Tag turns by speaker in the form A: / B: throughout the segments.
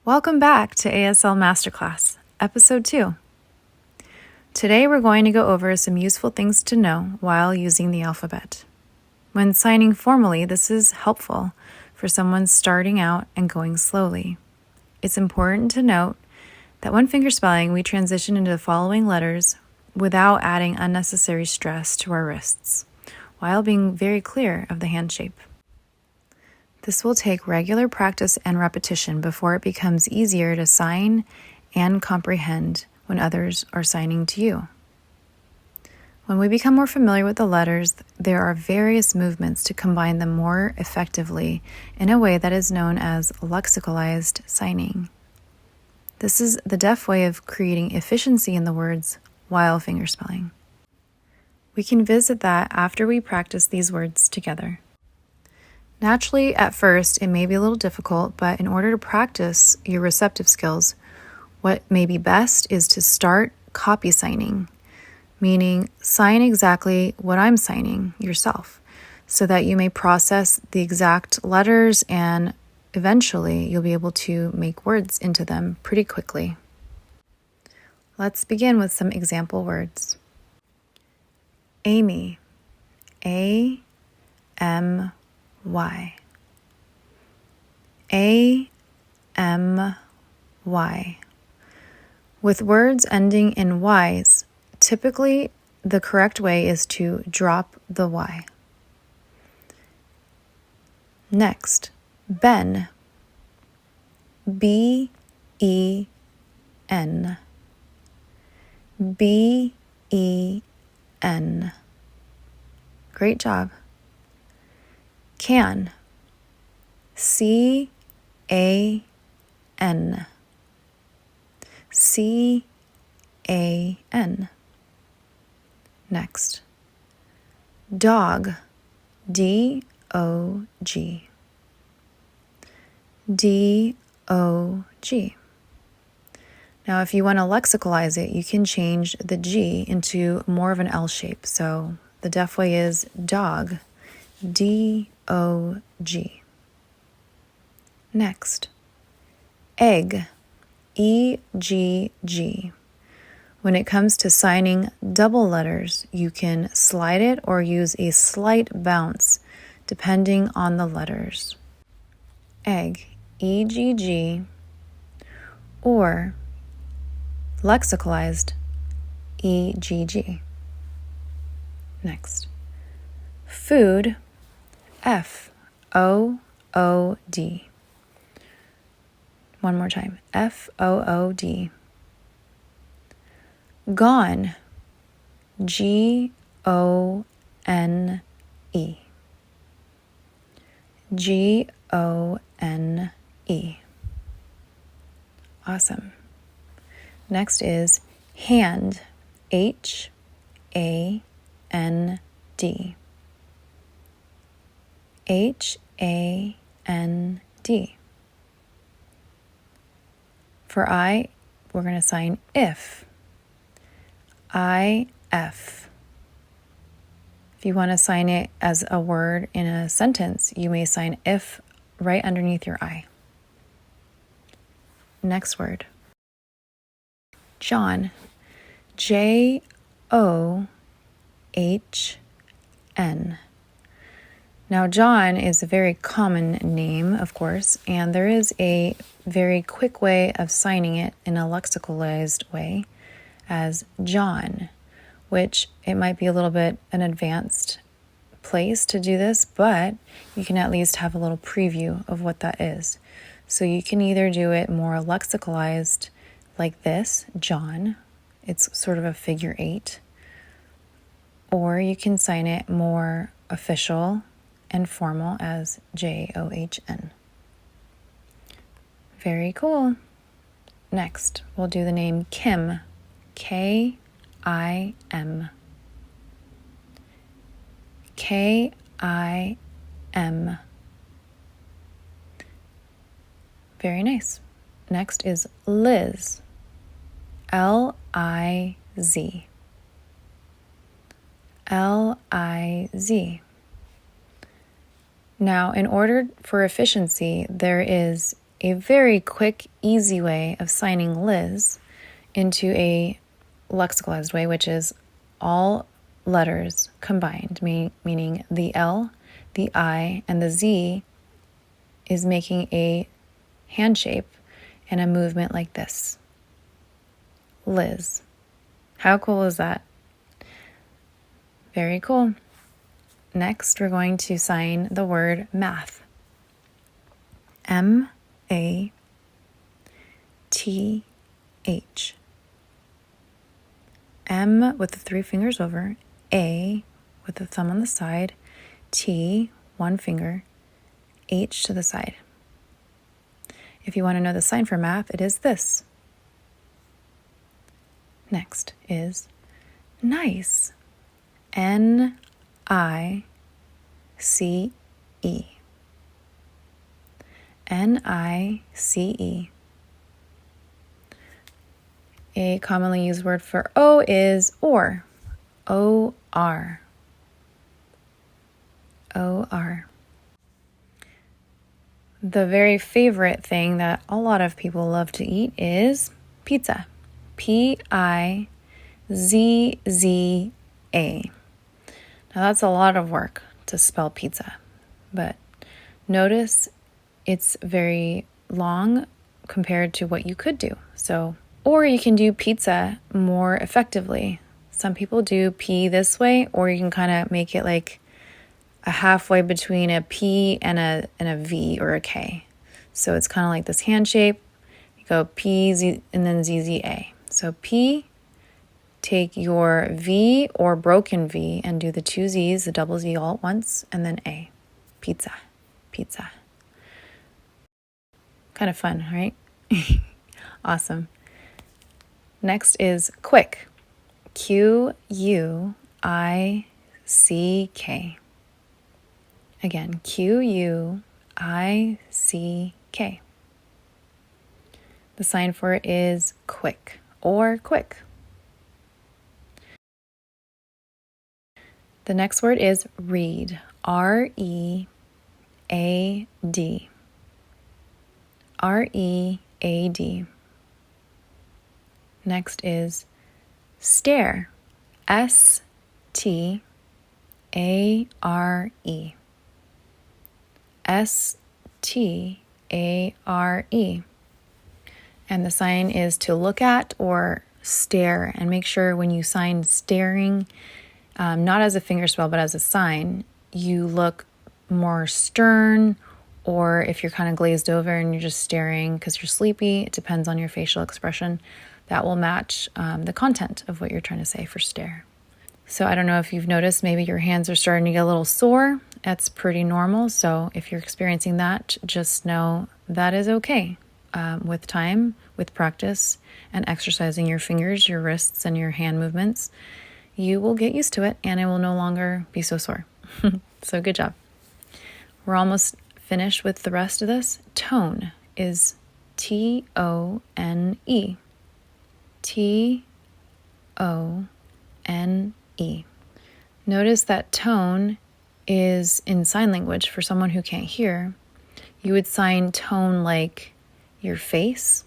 A: Welcome back to ASL Masterclass, Episode 2. Today we're going to go over some useful things to know while using the alphabet. When signing formally, this is helpful for someone starting out and going slowly. It's important to note that when fingerspelling, we transition into the following letters without adding unnecessary stress to our wrists, while being very clear of the hand shape. This will take regular practice and repetition before it becomes easier to sign and comprehend when others are signing to you. When we become more familiar with the letters, there are various movements to combine them more effectively in a way that is known as lexicalized signing. This is the deaf way of creating efficiency in the words while fingerspelling. We can visit that after we practice these words together. Naturally, at first, it may be a little difficult, but in order to practice your receptive skills, what may be best is to start copy signing, meaning sign exactly what I'm signing yourself, so that you may process the exact letters and eventually you'll be able to make words into them pretty quickly. Let's begin with some example words. Amy, A-M-Y. A-M-Y. With words ending in Y's, typically the correct way is to drop the Y. Next, Ben. B-E-N. B-E-N. Great job. Can. C-A-N. C-A-N. Next. Dog. D-O-G. D-O-G. Now, if you want to lexicalize it, you can change the G into more of an L shape. So the deaf way is dog. D-O-G. Next, egg, E-G-G. When it comes to signing double letters, you can slide it or use a slight bounce, depending on the letters. Egg, E-G-G, or lexicalized, E-G-G. Next, food, F-O-O-D. One more time. F-O-O-D. Gone. G-O-N-E. G-O-N-E. Awesome. Next is hand. H-A-N-D. H-A-N-D. For I, we're going to sign if. I-F. If you want to sign it as a word in a sentence, you may sign if right underneath your I. Next word. John. J-O-H-N. Now, John is a very common name, of course, and there is a very quick way of signing it in a lexicalized way as John, which it might be a little bit an advanced place to do this, but you can at least have a little preview of what that is. So you can either do it more lexicalized like this, John. It's sort of a figure 8. Or you can sign it more official and formal as J-O-H-N. Very cool. Next, we'll do the name Kim. K-I-M. K-I-M. Very nice. Next is Liz. L-I-Z. L-I-Z. Now, in order for efficiency, there is a very quick, easy way of signing Liz into a lexicalized way, which is all letters combined, meaning the L, the I, and the Z is making a hand shape and a movement like this. Liz. How cool is that? Very cool. Next, we're going to sign the word math. M-A-T-H. M with the 3 fingers over, A with the thumb on the side, T, 1 finger, H to the side. If you want to know the sign for math, it is this. Next is nice. N-I-C-E. N-I-C-E. A commonly used word for O is or. O-R. O-R. The very favorite thing that a lot of people love to eat is pizza. P-I-Z-Z-A. Now that's a lot of work to spell pizza, but notice it's very long compared to what you could do. Or you can do pizza more effectively. Some people do P this way, or you can kind of make it like a halfway between a P and a V or a K. So it's kind of like this hand shape. You go P, Z, and then Z, Z, A. So P, take your V or broken V and do the 2 Z's, the double Z all at once, and then A. Pizza, pizza. Kind of fun, right? Awesome. Next is quick. Q-U-I-C-K. Again, Q-U-I-C-K. The sign for it is quick or quick. The next word is read. R-E-A-D. R-E-A-D. Next is stare. S-T-A-R-E. S-T-A-R-E. And the sign is to look at or stare. And make sure when you sign staring, not as a fingerspell, but as a sign, you look more stern, or if you're kind of glazed over and you're just staring because you're sleepy, it depends on your facial expression. That will match the content of what you're trying to say for stare. So I don't know if you've noticed, maybe your hands are starting to get a little sore. That's pretty normal. So if you're experiencing that, just know that is okay. With time, with practice, and exercising your fingers, your wrists, and your hand movements, you will get used to it and it will no longer be so sore. So good job. We're almost finished with the rest of this. Tone is T-O-N-E. T-O-N-E. Notice that tone is in sign language for someone who can't hear. You would sign tone like your face,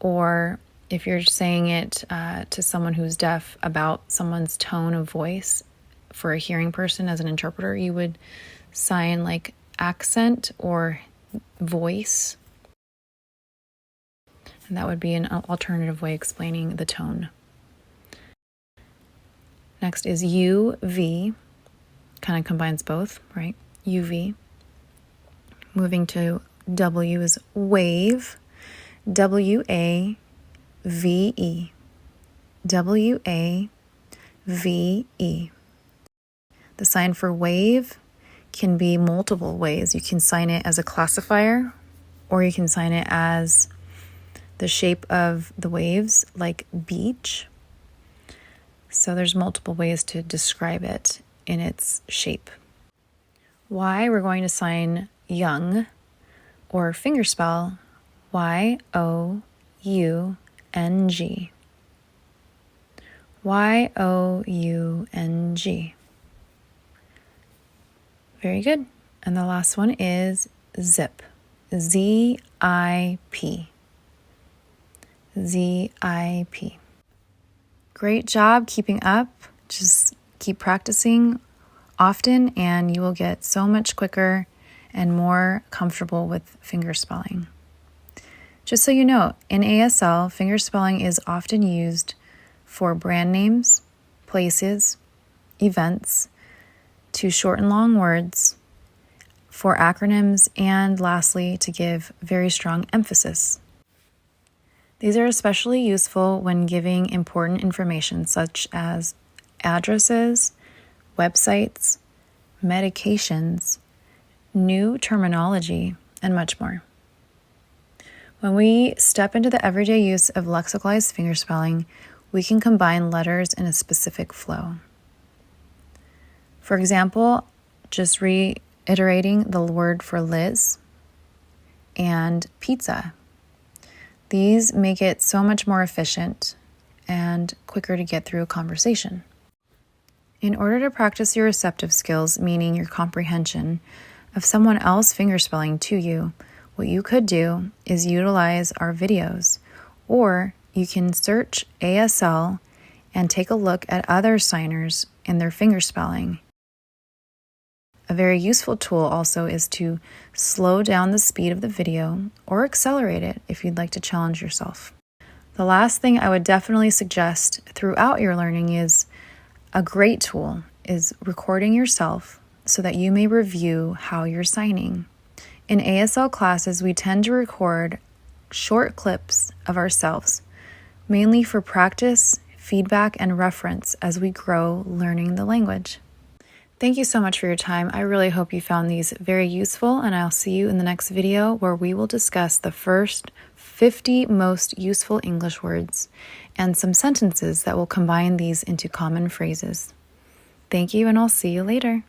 A: or if you're saying it to someone who's deaf about someone's tone of voice for a hearing person as an interpreter, you would sign like accent or voice. And that would be an alternative way of explaining the tone. Next is U-V. Kind of combines both, right? U-V. Moving to W is wave. W-A-V-E. W-A-V-E. The sign for wave can be multiple ways. You can sign it as a classifier, or you can sign it as the shape of the waves, like beach. So there's multiple ways to describe it in its shape. Y, we're going to sign young, or fingerspell, Y-O-U-N-G. Y-O-U-N-G. Very good. And the last one is zip. Z-I-P. Z-I-P. Great job keeping up. Just keep practicing often and you will get so much quicker and more comfortable with fingerspelling. Just so you know, in ASL, fingerspelling is often used for brand names, places, events, to shorten long words, for acronyms, and lastly, to give very strong emphasis. These are especially useful when giving important information such as addresses, websites, medications, new terminology, and much more. When we step into the everyday use of lexicalized fingerspelling, we can combine letters in a specific flow. For example, just reiterating the word for Liz and pizza. These make it so much more efficient and quicker to get through a conversation. In order to practice your receptive skills, meaning your comprehension of someone else fingerspelling to you, what you could do is utilize our videos, or you can search ASL and take a look at other signers in their fingerspelling. A very useful tool also is to slow down the speed of the video or accelerate it if you'd like to challenge yourself. The last thing I would definitely suggest throughout your learning is a great tool is recording yourself so that you may review how you're signing. In ASL classes, we tend to record short clips of ourselves, mainly for practice, feedback, and reference as we grow learning the language. Thank you so much for your time. I really hope you found these very useful, and I'll see you in the next video where we will discuss the first 50 most useful English words and some sentences that will combine these into common phrases. Thank you, and I'll see you later.